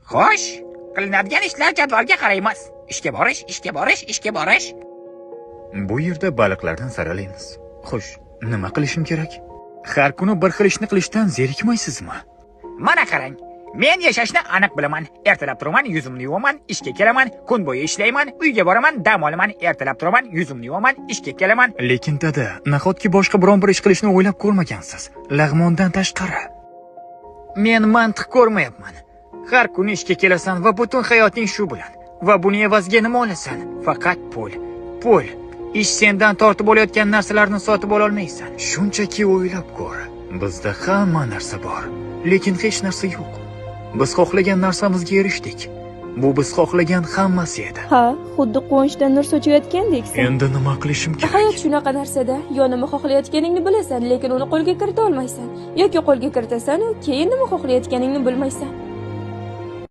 Xo'sh, qilinadigan ishlar jadvalga qaraymiz. Ishga borish, ishga borish, ishga borish. Bu yerda baliqlardan saralaymiz. Xo'sh, nima qilishim kerak? Har kuni bir xil ishni qilishdan zerikmaysizmi? Mana qarang. Men yashashni aniq bilaman. Ertalab turaman, yuzimni yuvaman, ishga kelaman, kun bo'yi ishlayman, uyga boraman, dam olaman, ertalab turaman, yuzimni yuvaman, ishga kelaman. Lekin dada, nahotki boshqa biron bir ish qilishni o'ylab ko'rmagansiz? Lag'mondan tashqari. Men mantiq ko'rmayapman. Har kuni ishga kelasan va butun hayoting shu bilan. Va buni evaziga nima olasan? Faqat pul. Pul. Ish sendan tortib olayotgan narsalarni sotib ola olmaysan. Shunchaki o'ylab ko'r. Bizda hamma narsa bor, lekin hech narsa yo'q. Biz xohlagan narsamizga erishdik. Bu biz xohlagan hammasi edi. Ha, xuddi quvonchdan nur sochayotgandeksan. Endi nima qilishim kerak? Hayot shunaqa narsada. Yo nima xohlayotganingni bilasan, lekin uni qo'lga kirita olmaysan. Yoki qo'lga kiritasan, keyin nima xohlayotganingni bilmaysan.